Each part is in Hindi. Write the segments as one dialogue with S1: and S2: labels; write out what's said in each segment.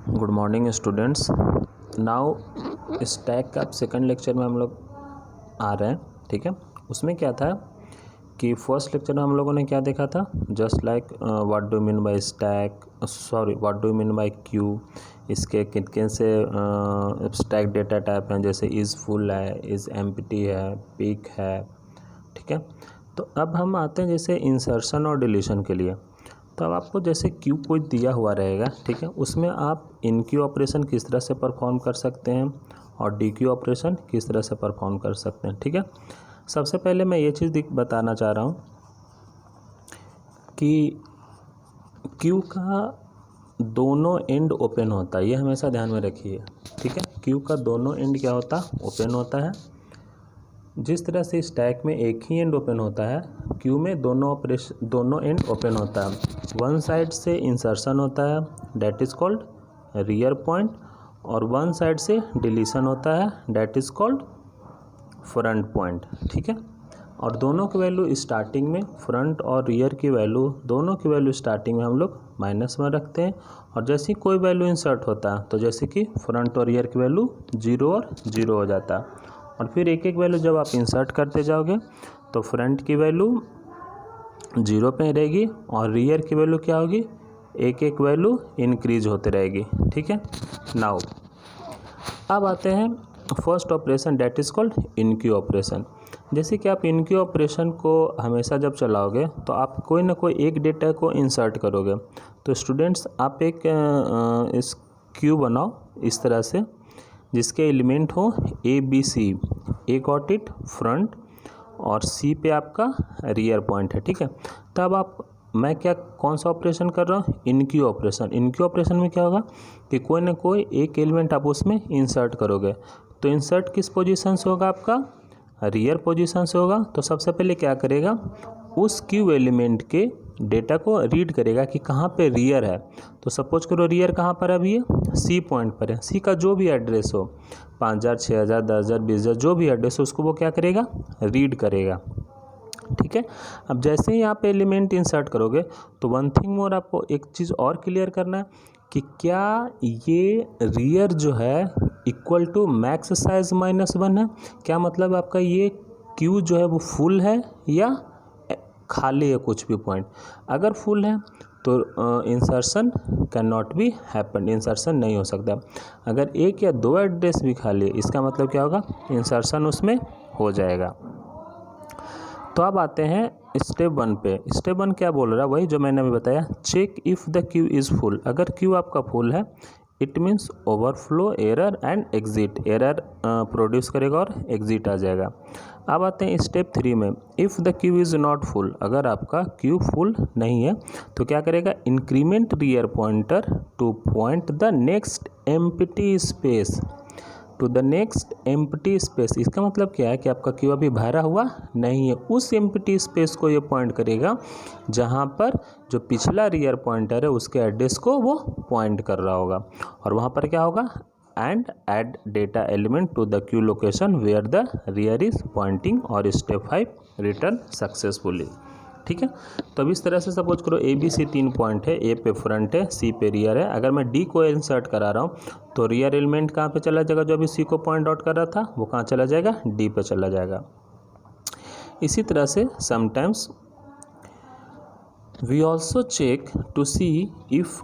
S1: Good morning students. Now stack का सेकंड लेक्चर में हम लोग आ रहे हैं। ठीक है, उसमें क्या था कि फर्स्ट लेक्चर में हम लोगों ने क्या देखा था, just like what do mean by stack, what do mean by Q, इसके किन किन से स्टैक डेटा टाइप हैं, जैसे इज़ फुल है, इज़ एम्प्टी है, पिक है। ठीक है, तो अब हम आते हैं जैसे इंसर्शन और डिलीशन के लिए। तो अब आपको जैसे क्यू कोई दिया हुआ रहेगा, ठीक है, उसमें आप इन क्यू ऑपरेशन किस तरह से परफॉर्म कर सकते हैं और डी क्यू ऑपरेशन किस तरह से परफॉर्म कर सकते हैं। ठीक है, सबसे पहले मैं ये चीज़ बताना चाह रहा हूँ कि क्यू का दोनों एंड ओपन होता है, ये हमेशा ध्यान में रखिए। ठीक है, क्यू का दोनों एंड क्या होता है, ओपन होता है। जिस तरह से स्टैक में एक ही एंड ओपन होता है, क्यू में दोनों एंड ओपन होता है। वन साइड से इंसर्शन होता है, that is called rear point, और वन साइड से डिलीशन होता है, that is called front point. ठीक है, और दोनों की वैल्यू स्टार्टिंग में, फ्रंट और रियर की वैल्यू, दोनों की वैल्यू स्टार्टिंग में हम लोग माइनस में रखते हैं। और जैसे ही कोई वैल्यू इंसर्ट होता है तो जैसे कि फ्रंट और रियर की वैल्यू 0 और 0 हो जाता है। और फिर एक एक वैल्यू जब आप इंसर्ट करते जाओगे तो फ्रंट की वैल्यू 0 पे रहेगी और रियर की वैल्यू क्या होगी, एक एक वैल्यू इंक्रीज होते रहेगी। ठीक है, नाउ अब आते हैं first operation, that is called in Q operation. जैसे कि आप इन क्यू ऑपरेशन को हमेशा जब चलाओगे तो आप कोई ना कोई एक डेटा को इंसर्ट करोगे। तो स्टूडेंट्स, आप एक इस क्यू बनाओ इस तरह से, जिसके एलिमेंट हो A B C, A got it front और सी पे आपका रियर पॉइंट है। ठीक है, तब आप मैं क्या कौन सा ऑपरेशन कर रहा हूँ, इन क्यू ऑपरेशन। इन क्यू ऑपरेशन में क्या होगा कि कोई ना कोई एक एलिमेंट आप उसमें इंसर्ट करोगे। तो इंसर्ट किस पोजीशन से होगा, आपका रियर पोजीशन से होगा। तो सबसे पहले क्या करेगा, उस क्यू एलिमेंट के डेटा को रीड करेगा कि कहाँ पे रियर है। तो सपोज करो रियर कहाँ पर है, अभी ये सी पॉइंट पर है। सी का जो भी एड्रेस हो, 5000, 6000, 10000, 20000, जो भी एड्रेस हो उसको वो क्या करेगा, रीड करेगा। ठीक है, अब जैसे ही आप एलिमेंट इंसर्ट करोगे तो वन थिंग मोर, आपको एक चीज़ और क्लियर करना है कि क्या ये रियर जो है इक्वल टू मैक्स साइज -1 है। क्या मतलब आपका ये क्यू जो है वो फुल है या खाली है कुछ भी पॉइंट। अगर फुल है तो insertion can not be happen, insertion नहीं हो सकता। अगर एक या दो एड्रेस भी खाली है, इसका मतलब क्या होगा, इंसर्शन उसमें हो जाएगा। तो अब आते हैं स्टेप 1 पे। स्टेप 1 क्या बोल रहा है, वही जो मैंने अभी बताया, check if the queue is full. अगर क्यू आपका फुल है, it means overflow, error and exit. Error produce करेगा और एग्जिट आ जाएगा। अब आते हैं स्टेप 3 में, if the queue is not full. अगर आपका क्यू फुल नहीं है तो क्या करेगा, increment rear pointer to point the next empty space, to the next empty space. इसका मतलब क्या है कि आपका क्यू अभी भरा हुआ नहीं है, उस एम्प्टी स्पेस को ये पॉइंट करेगा जहाँ पर जो पिछला रियर पॉइंटर है उसके एड्रेस को वो पॉइंट कर रहा होगा। और वहाँ पर क्या होगा, and add data element to the queue location where the rear is pointing, और स्टेप 5 रिटर्न सक्सेसफुली। ठीक है, तो अब इस तरह से सपोज करो ए बी सी 3 पॉइंट है, ए पे फ्रंट है, सी पे रियर है। अगर मैं डी को इंसर्ट करा रहा हूँ तो रियर एलिमेंट कहाँ पे चला जाएगा, जो अभी सी को पॉइंट आउट कर रहा था वो कहाँ चला जाएगा, डी पे चला जाएगा। इसी तरह से sometimes we also check to see if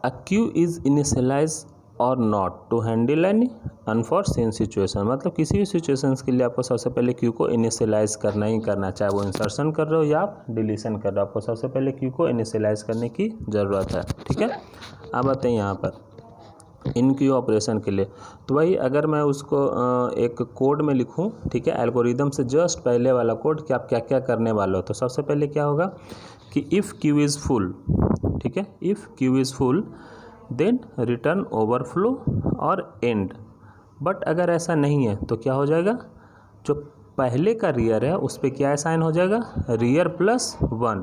S1: a queue is initialize और not to handle any unforeseen situation. मतलब किसी भी सिचुएशंस के लिए आपको सबसे पहले क्यू को इनिशियलाइज करना ही करना, चाहे वो इंसर्शन कर रहे हो या आप डिलीशन कर रहे हो, आपको सबसे पहले क्यू को इनिशियलाइज करने की ज़रूरत है। ठीक है, अब आते हैं यहाँ पर इन क्यू ऑपरेशन के लिए। तो वही अगर मैं उसको एक कोड में लिखूँ, ठीक है, एल्गोरिदम से जस्ट पहले वाला कोड कि आप क्या क्या करने वाले हो। तो सबसे पहले क्या होगा कि इफ़ क्यू इज़ फुल, ठीक है, if queue is full then return overflow और एंड। बट अगर ऐसा नहीं है तो क्या हो जाएगा, जो पहले का रियर है उस पर क्या असाइन हो जाएगा, रियर +1।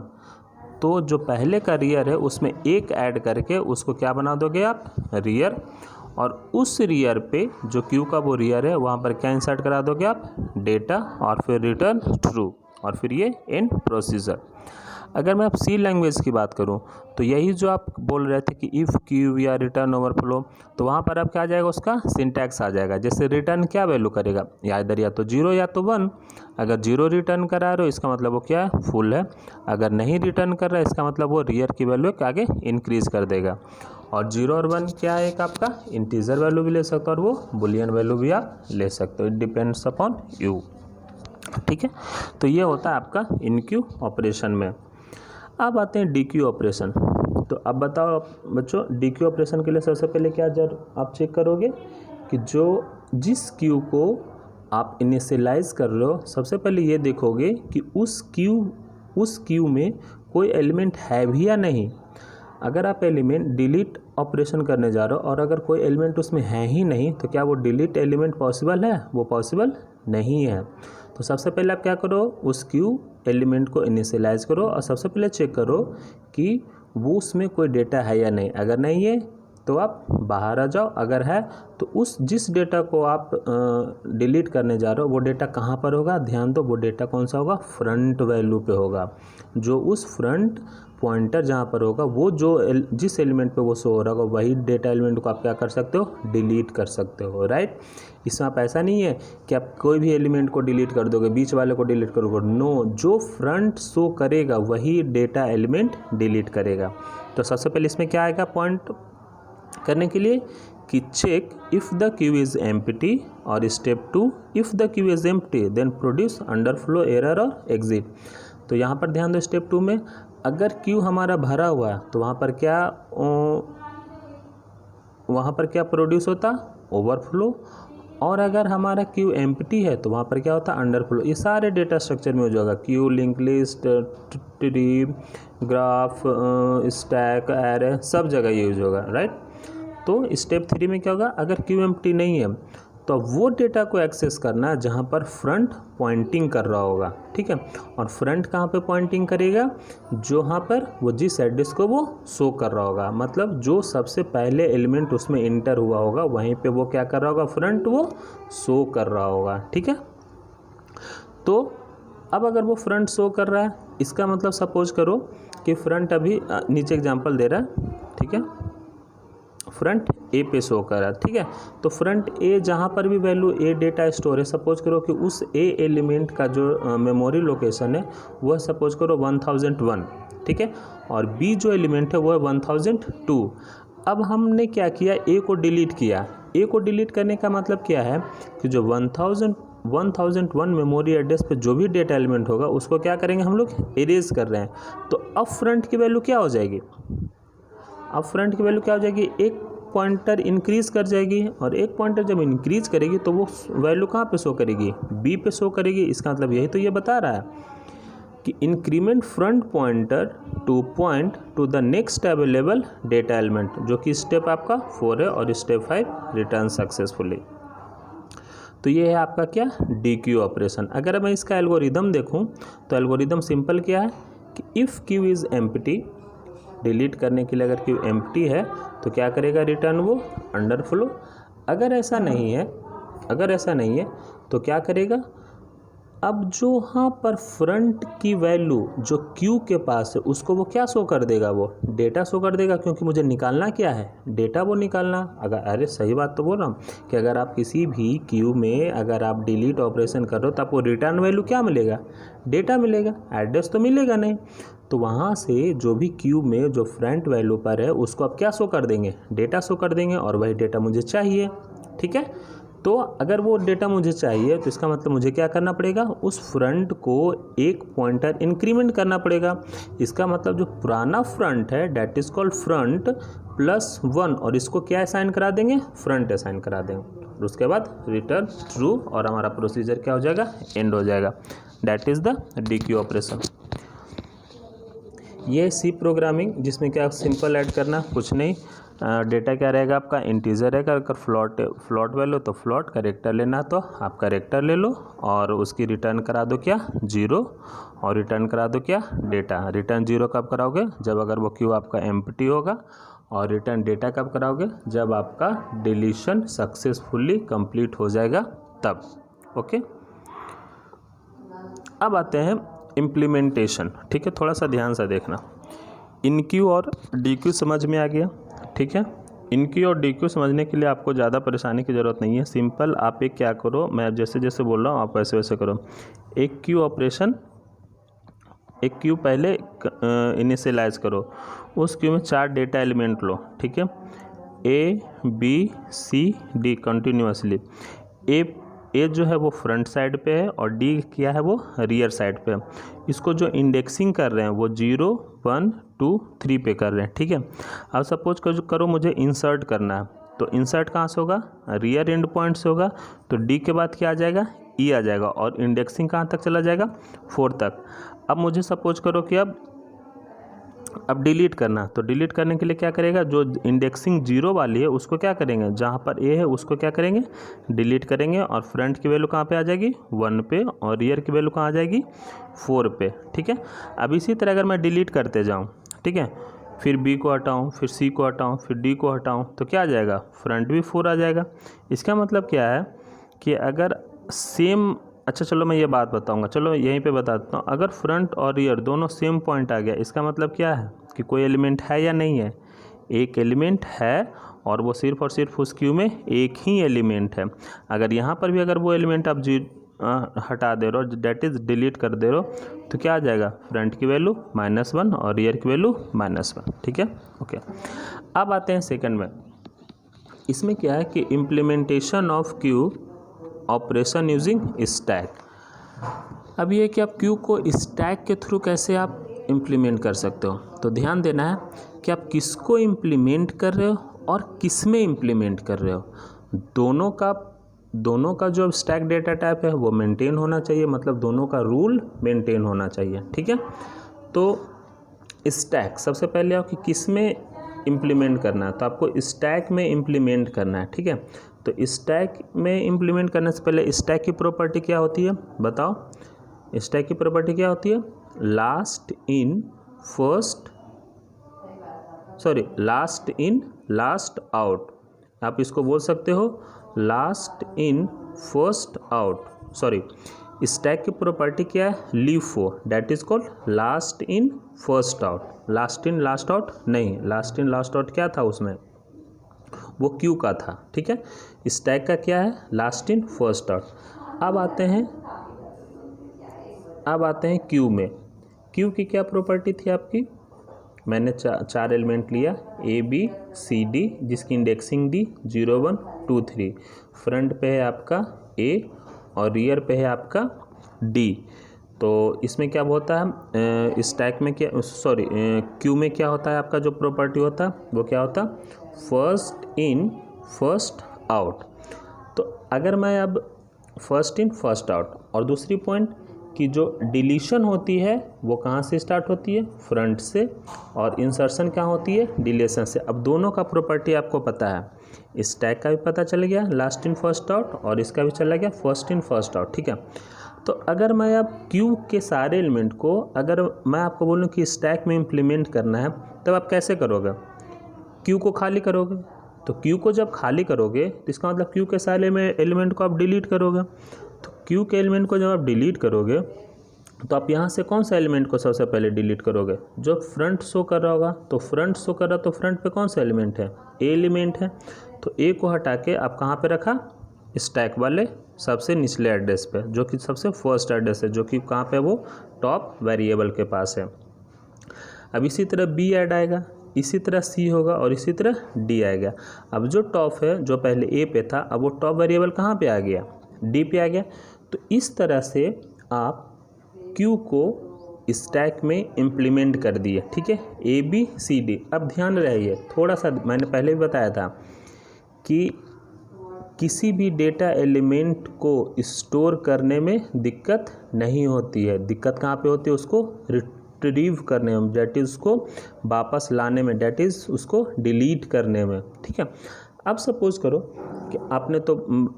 S1: तो जो पहले का रियर है उसमें एक ऐड करके उसको क्या बना दोगे आप, रियर। और उस रियर पे जो क्यू का वो रियर है वहाँ पर क्या इंसर्ट करा दोगे आप, डेटा, और फिर रिटर्न ट्रू, और फिर ये एंड प्रोसीजर। अगर मैं अब सी लैंग्वेज की बात करूं तो यही जो आप बोल रहे थे कि इफ़ क्यू या रिटर्न ओवरफ्लो, तो वहां पर अब क्या आ जाएगा, उसका सिंटैक्स आ जाएगा। जैसे रिटर्न क्या वैल्यू करेगा, या इधर या तो 0 या तो 1। अगर 0 रिटर्न करा रहे हो इसका मतलब वो क्या है, फुल है। अगर नहीं रिटर्न कर रहा है इसका मतलब वो रियर की वैल्यू आगे इंक्रीज कर देगा। और 0 और 1 क्या है, एक आपका इंटीजर वैल्यू भी ले सकते हो और वो बुलियन वैल्यू भी आप ले सकते हो। It depends upon you. ठीक है, तो ये होता है आपका इन क्यू ऑपरेशन में। अब आते हैं डी क्यू ऑपरेशन। तो अब बताओ बच्चों, डी क्यू ऑपरेशन के लिए सबसे पहले क्या आप चेक करोगे कि जिस क्यू को आप इनिशियलाइज कर रहे हो, सबसे पहले ये देखोगे कि उस क्यू में कोई एलिमेंट है भी या नहीं। अगर आप एलिमेंट डिलीट ऑपरेशन करने जा रहे हो और अगर कोई एलिमेंट उसमें है ही नहीं, तो क्या वो डिलीट एलिमेंट पॉसिबल है, वो पॉसिबल नहीं है। तो सबसे पहले आप क्या करो, उस क्यू एलिमेंट को इनिशियलाइज करो और सबसे पहले चेक करो कि वो उसमें कोई डेटा है या नहीं। अगर नहीं है तो आप बाहर आ जाओ, अगर है तो जिस डेटा को आप डिलीट करने जा रहे हो वो डेटा कहाँ पर होगा, ध्यान दो, वो डेटा कौन सा होगा, फ्रंट वैल्यू पे होगा। जो उस फ्रंट पॉइंटर जहाँ पर होगा वो जिस एलिमेंट पे वो शो हो रहा होगा वही डेटा एलिमेंट को आप क्या कर सकते हो, डिलीट कर सकते हो, राइट। इसमें आप ऐसा नहीं है कि आप कोई भी एलिमेंट को डिलीट कर दोगे, बीच वाले को डिलीट करोगे, नो, जो फ्रंट शो करेगा वही डेटा एलिमेंट डिलीट करेगा। तो सबसे पहले इसमें क्या आएगा पॉइंट करने के लिए कि check if the queue is empty, और step 2 if the queue is empty then produce underflow error और एग्जिट। तो यहाँ पर ध्यान दो, स्टेप 2 में अगर क्यू हमारा भरा हुआ है तो वहाँ पर क्या प्रोड्यूस होता, ओवरफ्लो। और अगर हमारा क्यू एम्प्टी है तो वहाँ पर क्या होता, अंडरफ्लो। ये सारे डेटा स्ट्रक्चर में हो जाएगा, Q, link list, tree, graph, stack, array, सब जगह ये यूज होगा, राइट। तो स्टेप 3 में क्या होगा, अगर क्यू एम्प्टी नहीं है तो वो डेटा को एक्सेस करना है जहाँ पर फ्रंट पॉइंटिंग कर रहा होगा, ठीक है। और फ्रंट कहाँ पे पॉइंटिंग करेगा, जहाँ पर वो जिस एड्रेस को वो शो कर रहा होगा, मतलब जो सबसे पहले एलिमेंट उसमें इंटर हुआ होगा वहीं पे वो क्या कर रहा होगा, फ्रंट वो शो कर रहा होगा, ठीक है। तो अब अगर वो फ्रंट शो कर रहा है, इसका मतलब सपोज करो कि फ्रंट अभी नीचे एग्जाम्पल दे रहा है, ठीक है, फ्रंट ए पे शो कर रहा है, ठीक है। तो फ्रंट ए जहाँ पर भी वैल्यू ए डेटा स्टोर है, सपोज करो कि उस ए एलिमेंट का जो मेमोरी लोकेशन है वह सपोज करो 1001, ठीक है, और बी जो एलिमेंट है वो है 1002। अब हमने क्या किया, ए को डिलीट किया। ए को डिलीट करने का मतलब क्या है कि जो 1001 मेमोरी एड्रेस पे जो भी डेटा एलिमेंट होगा उसको क्या करेंगे हम लोग, इरेज कर रहे हैं। तो अब फ्रंट की वैल्यू क्या हो जाएगी, अब फ्रंट की वैल्यू क्या हो जाएगी, एक पॉइंटर इंक्रीज कर जाएगी, और एक पॉइंटर जब इंक्रीज करेगी तो वो वैल्यू कहाँ पे शो करेगी, बी पे शो करेगी। इसका मतलब यही तो ये बता रहा है कि increment front pointer to point two the next available data element, जो कि स्टेप आपका 4 है, और स्टेप 5 रिटर्न सक्सेसफुली। तो ये है आपका क्या, डी क्यू ऑपरेशन। अगर मैं इसका एल्गोरिदम देखूँ तो एल्गोरिदम सिंपल क्या है कि if queue is empty, delete करने के लिए अगर क्यू एम्प्टी है तो क्या करेगा, रिटर्न वो अंडरफ्लो। अगर ऐसा नहीं है तो क्या करेगा, अब जो यहाँ पर फ्रंट की वैल्यू जो क्यू के पास है उसको वो क्या शो कर देगा, वो डेटा शो कर देगा, क्योंकि मुझे निकालना क्या है, डेटा वो निकालना। अगर अरे सही बात तो बोल रहा हूँ कि अगर आप किसी भी क्यू में अगर आप डिलीट ऑपरेशन कर रहे हो तो आपको रिटर्न वैल्यू क्या मिलेगा, डेटा मिलेगा, एड्रेस तो मिलेगा नहीं। तो वहाँ से जो भी क्यू में जो फ्रंट वैल्यू पर है उसको आप क्या शो कर देंगे, डेटा शो कर देंगे, और वही डेटा मुझे चाहिए, ठीक है। तो अगर वो डेटा मुझे चाहिए तो इसका मतलब मुझे क्या करना पड़ेगा, उस फ्रंट को एक पॉइंटर इंक्रीमेंट करना पड़ेगा। इसका मतलब जो पुराना फ्रंट है डैट इज कॉल्ड फ्रंट +1, और इसको क्या असाइन करा देंगे, फ्रंट असाइन करा देंगे, और उसके बाद रिटर्न ट्रू, और हमारा प्रोसीजर क्या हो जाएगा, एंड हो जाएगा। That is the D Q operation. ये सी प्रोग्रामिंग, जिसमें क्या सिंपल ऐड करना, कुछ नहीं, डेटा क्या रहेगा आपका, इंटीजर रहेगा। अगर फ्लॉट वैल्यू तो फ्लॉट, करेक्टर लेना तो आप करेक्टर ले लो, और उसकी रिटर्न करा दो क्या, 0, और रिटर्न करा दो क्या, डेटा। रिटर्न 0 कब कराओगे, जब अगर वो क्यू आपका एम्प्टी होगा, और रिटर्न डेटा कब कराओगे, जब आपका डिलीशन सक्सेसफुली कंप्लीट हो जाएगा तब, ओके। अब आते हैं इम्प्लीमेंटेशन, ठीक है, थोड़ा सा ध्यान से देखना। इन क्यू और डी क्यू समझ में आ गया, ठीक है। इन क्यू और डी क्यू समझने के लिए आपको ज़्यादा परेशानी की ज़रूरत नहीं है। सिंपल आप एक क्या करो, मैं जैसे जैसे बोल रहा हूँ आप वैसे वैसे करो। एक क्यू ऑपरेशन, एक क्यू पहले इनिशियलाइज करो, उस क्यू में 4 डेटा एलिमेंट लो, ठीक है, A B C D continuously. A जो है वो फ्रंट साइड पे है और डी क्या है वो रियर साइड पे है। इसको जो इंडेक्सिंग कर रहे हैं वो 0 1 2 3 पे कर रहे हैं, ठीक है। अब सपोज करो मुझे इंसर्ट करना है, तो इंसर्ट कहाँ से होगा, रियर एंड पॉइंट से होगा, तो डी के बाद क्या आ जाएगा, ई आ जाएगा, और इंडेक्सिंग कहाँ तक चला जाएगा, 4 तक। अब मुझे सपोज करो कि अब डिलीट करना, तो डिलीट करने के लिए क्या करेगा, जो इंडेक्सिंग 0 वाली है उसको क्या करेंगे, जहाँ पर ए है उसको क्या करेंगे, डिलीट करेंगे, और फ्रंट की वैल्यू कहाँ पे आ जाएगी, 1 पे, और रियर की वैल्यू कहाँ आ जाएगी, 4 पे, ठीक है। अब इसी तरह अगर मैं डिलीट करते जाऊँ, ठीक है, फिर बी को हटाऊँ, फिर सी को हटाऊँ, फिर डी को हटाऊँ, तो क्या आ जाएगा, फ्रंट भी 4 आ जाएगा। इसका मतलब क्या है कि अगर सेम, अच्छा चलो मैं ये बात बताऊंगा, चलो यहीं पे बता देता हूँ। अगर फ्रंट और रियर दोनों सेम पॉइंट आ गया, इसका मतलब क्या है कि कोई एलिमेंट है या नहीं है, एक एलिमेंट है, और वो सिर्फ और सिर्फ उस क्यू में एक ही एलिमेंट है। अगर यहाँ पर भी अगर वो एलिमेंट आप हटा दे रहे हो, डेट इज़ डिलीट कर दे रहे हो, तो क्या आ जाएगा, फ्रंट की वैल्यू -1 और रियर की वैल्यू -1, ठीक है, ओके। अब आते हैं सेकेंड में। इसमें क्या है कि implementation of Q operation using stack. अब ये कि आप क्यू को स्टैक के थ्रू कैसे आप इम्प्लीमेंट कर सकते हो, तो ध्यान देना है कि आप किसको इम्प्लीमेंट कर रहे हो और किस में इम्प्लीमेंट कर रहे हो। दोनों का जो स्टैक डेटा टाइप है वो मेंटेन होना चाहिए, मतलब दोनों का रूल मेंटेन होना चाहिए, ठीक है। तो स्टैक सबसे पहले आप कि किस में इम्प्लीमेंट करना है, तो आपको स्टैक में इम्प्लीमेंट करना है, ठीक है। तो स्टैक में इम्प्लीमेंट करने से पहले स्टैक की प्रॉपर्टी क्या होती है, बताओ, स्टैक की प्रॉपर्टी क्या होती है, लास्ट इन लास्ट आउट। आप इसको बोल सकते हो last in first out, sorry, stack की प्रॉपर्टी क्या है, LIFO, that is called last in first out. Last in last out नहीं, लास्ट इन लास्ट आउट क्या था उसमें, वो क्यू का था, ठीक है। स्टैक का क्या है, लास्ट इन फर्स्ट आउट। अब आते हैं क्यू में। क्यू की क्या प्रॉपर्टी थी आपकी, मैंने 4 एलिमेंट लिया, ए बी सी डी, जिसकी इंडेक्सिंग दी 0 1 2 3। फ्रंट पे है आपका ए और रियर पे है आपका डी। तो इसमें क्या होता है, स्टैक में क्या, सॉरी, क्यू में क्या होता है आपका जो प्रॉपर्टी होता है वो क्या होता है, फर्स्ट इन फर्स्ट आउट। तो अगर मैं अब फर्स्ट इन फर्स्ट आउट, और दूसरी पॉइंट कि जो डिलीशन होती है वो कहाँ से स्टार्ट होती है, फ्रंट से, और इंसर्शन कहाँ होती है, डिलीशन से। अब दोनों का प्रॉपर्टी आपको पता है, स्टैक का भी पता चल गया लास्ट इन फर्स्ट आउट, और इसका भी चला गया फर्स्ट इन फर्स्ट आउट, ठीक है। तो अगर मैं अब क्यू के सारे एलिमेंट को, अगर मैं आपको बोलूँ कि स्टैक में इम्प्लीमेंट करना है, तब आप कैसे करोगे, क्यू को खाली करोगे। तो क्यू को जब खाली करोगे तो इसका मतलब क्यू के सारे एलिमेंट को आप डिलीट करोगे। तो क्यू के एलिमेंट को जब आप डिलीट करोगे तो आप यहाँ से कौन सा एलिमेंट को सबसे पहले डिलीट करोगे, जो फ्रंट शो कर रहा होगा। तो फ्रंट शो कर रहा, तो फ्रंट पे कौन सा एलिमेंट है, ए एलिमेंट है। तो ए को हटा के आप कहाँ पे रखा, स्टैक वाले सबसे निचले एड्रेस पे, जो कि सबसे फर्स्ट एड्रेस है, जो कि कहाँ पे, वो टॉप वेरिएबल के पास है। अब इसी तरह बी ऐड आएगा, इसी तरह सी होगा, और इसी तरह डी आएगा। अब जो टॉप है, जो पहले ए पे था, अब वो टॉप वेरिएबल कहाँ पे आ गया, डी पे आ गया। तो इस तरह से आप क्यू को स्टैक में इम्प्लीमेंट कर दिए, ठीक है, ए बी सी डी। अब ध्यान रहिए, थोड़ा सा मैंने पहले भी बताया था कि किसी भी डेटा एलिमेंट को स्टोर करने में दिक्कत नहीं होती है। दिक्कत कहाँ पे होती है, उसको रिट्रीव करने में, डेट इज़ उसको वापस लाने में, डेट इज़ उसको डिलीट करने में, ठीक है। अब सपोज करो कि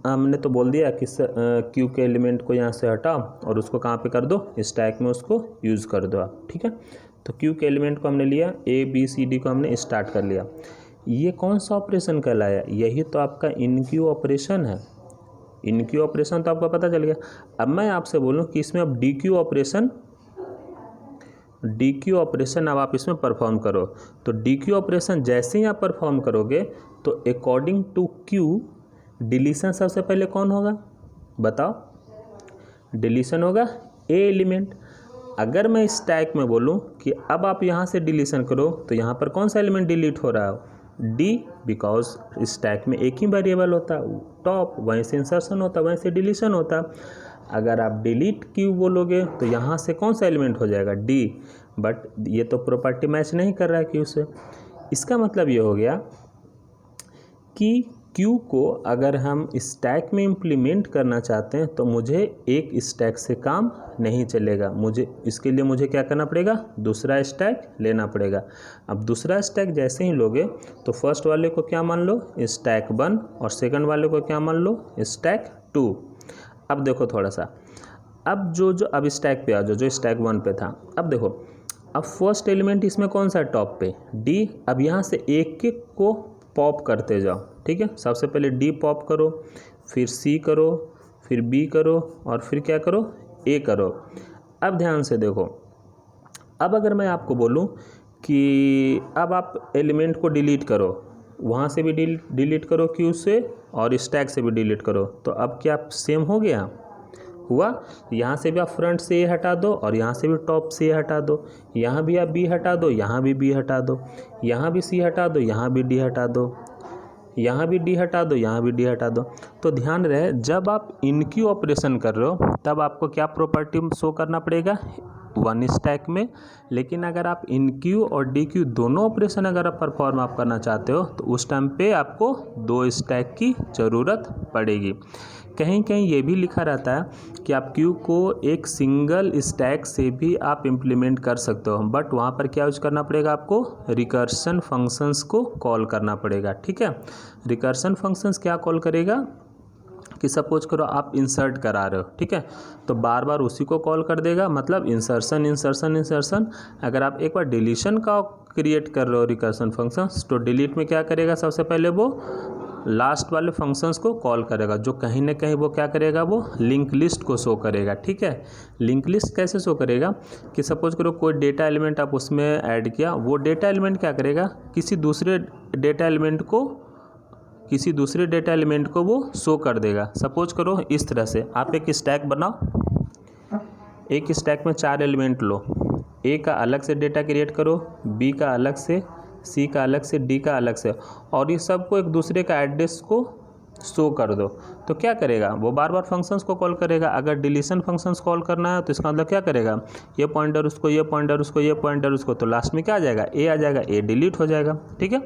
S1: हमने तो बोल दिया कि क्यू के एलिमेंट को यहाँ से हटाओ और उसको कहाँ पे कर दो, स्टैक में उसको यूज़ कर दो आप, ठीक है। तो क्यू के एलिमेंट को हमने लिया, ए बी सी डी को हमने स्टार्ट कर लिया। ये कौन सा ऑपरेशन कहलाया, यही तो आपका इन क्यू ऑपरेशन है। इन क्यू ऑपरेशन तो आपको पता चल गया। अब मैं आपसे बोलूँ कि इसमें अब D Q operation D Q operation अब आप इसमें परफॉर्म करो। तो डी क्यू ऑपरेशन जैसे ही आप परफॉर्म करोगे तो अकॉर्डिंग टू क्यू डिलीशन सबसे पहले कौन होगा बताओ? डिलीशन होगा ए एलिमेंट। अगर मैं स्टैक में बोलूं कि अब आप यहाँ से डिलीशन करो तो यहाँ पर कौन सा एलिमेंट डिलीट हो रहा है? डी, बिकॉज स्टैक में एक ही वेरिएबल होता है टॉप, वहीं से इंसर्शन होता है वहीं से डिलीशन होता है। अगर आप डिलीट क्यू बोलोगे तो यहाँ से कौन सा एलिमेंट हो जाएगा? डी, बट ये तो प्रॉपर्टी मैच नहीं कर रहा है क्यू से। इसका मतलब ये हो गया कि क्यू को अगर हम स्टैक में इम्प्लीमेंट करना चाहते हैं तो मुझे एक स्टैक से काम नहीं चलेगा, इसके लिए मुझे क्या करना पड़ेगा? दूसरा स्टैक लेना पड़ेगा। अब दूसरा स्टैक जैसे ही लोगे तो फर्स्ट वाले को क्या मान लो? स्टैक 1 और सेकंड वाले को क्या मान लो? स्टैक 2। अब देखो थोड़ा सा, अब जो अब स्टैक पे आ जाओ, जो स्टैक 1 पे था। अब देखो, अब फर्स्ट एलिमेंट इसमें कौन सा है? टॉप पे डी। अब यहाँ से एक एक को पॉप करते जाओ, ठीक है। सबसे पहले डी पॉप करो, फिर सी करो, फिर बी करो और फिर क्या करो? ए करो। अब ध्यान से देखो, अब अगर मैं आपको बोलूं कि अब आप एलिमेंट को डिलीट करो, वहाँ से भी डिलीट करो क्यू से और स्टैक से भी डिलीट करो, तो अब क्या सेम हो गया? हुआ। यहाँ से भी आप फ्रंट से ए हटा दो और यहाँ से भी टॉप से ए हटा दो, यहाँ भी आप बी हटा दो, यहाँ भी बी हटा दो, यहाँ भी सी हटा दो, यहाँ भी डी हटा दो, यहाँ भी डी हटा दो, यहाँ भी डी हटा दो। तो ध्यान रहे, जब आप इनक्यू ऑपरेशन कर रहे हो तब आपको क्या प्रॉपर्टी शो करना पड़ेगा? 1 स्टैक में। लेकिन अगर आप इनक्यू और डी क्यू दोनों ऑपरेशन अगर आप परफॉर्म आप करना चाहते हो तो उस टाइम पे आपको 2 स्टैक की ज़रूरत पड़ेगी। कहीं कहीं ये भी लिखा रहता है कि आप क्यू को एक सिंगल स्टैक से भी आप इम्प्लीमेंट कर सकते हो, बट वहाँ पर क्या यूज करना पड़ेगा? आपको रिकर्सन फंक्शंस को कॉल करना पड़ेगा, ठीक है। रिकर्सन फंक्शंस क्या कॉल करेगा कि सपोज करो आप इंसर्ट करा रहे हो, ठीक है, तो बार बार उसी को कॉल कर देगा, मतलब इंसर्शन इंसर्शन इंसर्शन। अगर आप एक बार डिलीशन का क्रिएट कर रहे हो रिकर्सन फंक्शंस, तो डिलीट में क्या करेगा? सबसे पहले वो लास्ट वाले फंक्शंस को कॉल करेगा, जो कहीं ना कहीं वो क्या करेगा? वो लिंक लिस्ट को शो करेगा, ठीक है। लिंक लिस्ट कैसे शो करेगा कि सपोज करो कोई डेटा एलिमेंट आप उसमें ऐड किया, वो डेटा एलिमेंट क्या करेगा? किसी दूसरे डेटा एलिमेंट को वो शो कर देगा। सपोज करो इस तरह से आप एक स्टैक बनाओ, एक स्टैक में 4 एलिमेंट लो, ए का अलग से डेटा क्रिएट करो, बी का अलग से, सी का अलग से, डी का अलग से, और ये सबको एक दूसरे का एड्रेस को शो कर दो। तो क्या करेगा? वो बार बार फंक्शंस को कॉल करेगा। अगर डिलीशन फंक्शंस कॉल करना है तो इसका मतलब क्या करेगा? ये पॉइंटर उसको, ये पॉइंटर उसको, ये पॉइंटर उसको, तो लास्ट में क्या आ जाएगा? ए आ जाएगा, ए डिलीट हो जाएगा, ठीक है।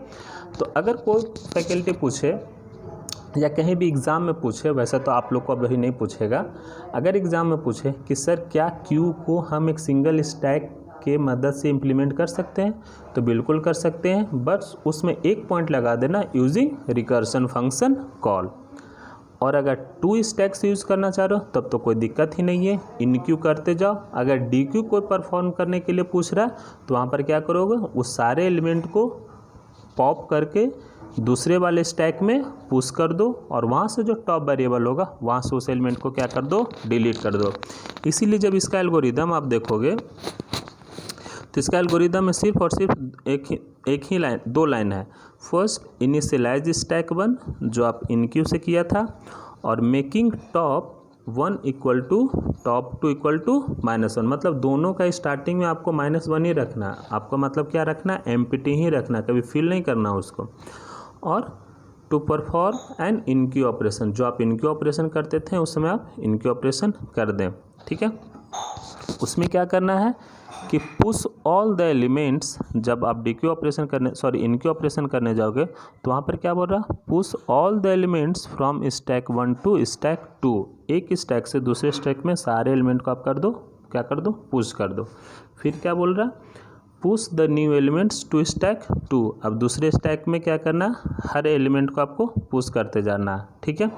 S1: तो अगर कोई फैकल्टी पूछे या कहीं भी एग्ज़ाम में पूछे, वैसे तो आप लोग को अभी नहीं पूछेगा, अगर एग्ज़ाम में पूछे कि सर क्या क्यू को हम एक सिंगल स्टैक के मदद से इम्प्लीमेंट कर सकते हैं, तो बिल्कुल कर सकते हैं, बस उसमें एक पॉइंट लगा देना, यूजिंग रिकर्सन फंक्शन कॉल। और अगर 2 स्टैक से यूज़ करना चाह रहे हो तब तो कोई दिक्कत ही नहीं है, इन क्यू करते जाओ। अगर डी क्यू कोई परफॉर्म करने के लिए पूछ रहा है तो वहाँ पर क्या करोगे? उस सारे एलिमेंट को पॉप करके दूसरे वाले स्टैक में पुश कर दो और वहाँ से जो टॉप वेरिएबल होगा वहाँ से उस एलिमेंट को क्या कर दो? डिलीट कर दो। इसीलिए जब इसका एल्गोरिदम आप देखोगे तो इसका एल्गोरिदम में सिर्फ और सिर्फ एक ही लाइन, 2 लाइन है। फर्स्ट, इनिशियलाइज स्टैक 1 जो आप इनक्यू से किया था, और making top 1 equal to top 2 equal to -1, मतलब दोनों का स्टार्टिंग में आपको -1 ही रखना है। आपको मतलब क्या रखना है? एम्प्टी ही रखना, कभी फिल नहीं करना उसको। और टू परफॉर्म एन इनक्यू ऑपरेशन, जो आप इनक्यू ऑपरेशन करते थे उस समय आप इनक्यू ऑपरेशन कर दें, ठीक है। उसमें क्या करना है कि पुश ऑल द एलिमेंट्स, जब आप इनक्यू ऑपरेशन करने जाओगे तो वहाँ पर क्या बोल रहा? Push all the elements from stack 1 to stack 2, एक स्टैक से दूसरे स्टैक में सारे एलिमेंट को आप कर दो, क्या कर दो? पुश कर दो। फिर क्या बोल रहा? Push the new elements to stack 2, अब दूसरे स्टैक में क्या करना? हर एलिमेंट को आपको पुश करते जाना, ठीक है।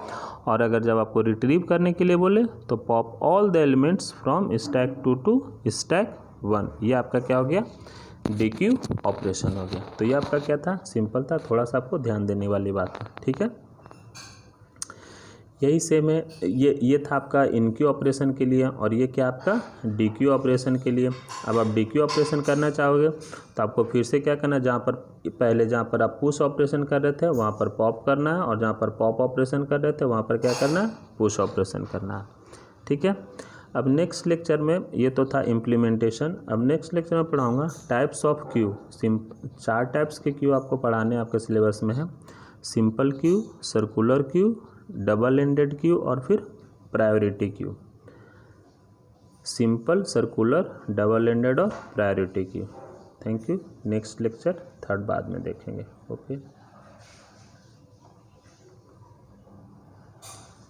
S1: और अगर जब आपको रिट्रीव करने के लिए बोले तो pop all the elements from stack 2 to stack 1, ये आपका क्या हो गया? डी क्यू ऑपरेशन हो गया। तो ये आपका क्या था? सिंपल था, थोड़ा सा आपको ध्यान देने वाली बात है, ठीक है। यही सेम है, ये था आपका इन क्यू ऑपरेशन के लिए, और ये क्या आपका डी क्यू ऑपरेशन के लिए। अब आप डी क्यू ऑपरेशन करना चाहोगे तो आपको फिर से क्या करना है, जहाँ पर आप पुश ऑपरेशन कर रहे थे वहाँ पर पॉप करना है, और जहाँ पर पॉप ऑपरेशन कर रहे थे वहाँ पर क्या करना है, पुश ऑपरेशन करना है। ठीक है। अब नेक्स्ट लेक्चर में, ये तो था इम्प्लीमेंटेशन, अब नेक्स्ट लेक्चर में पढ़ाऊँगा टाइप्स ऑफ क्यू। 4 टाइप्स के क्यू आपको पढ़ाने आपके सिलेबस में है, simple queue, circular queue, double ended queue और फिर priority queue. Simple, circular, double ended और priority queue. Thank you. Next lecture 3rd बाद में देखेंगे। ओके।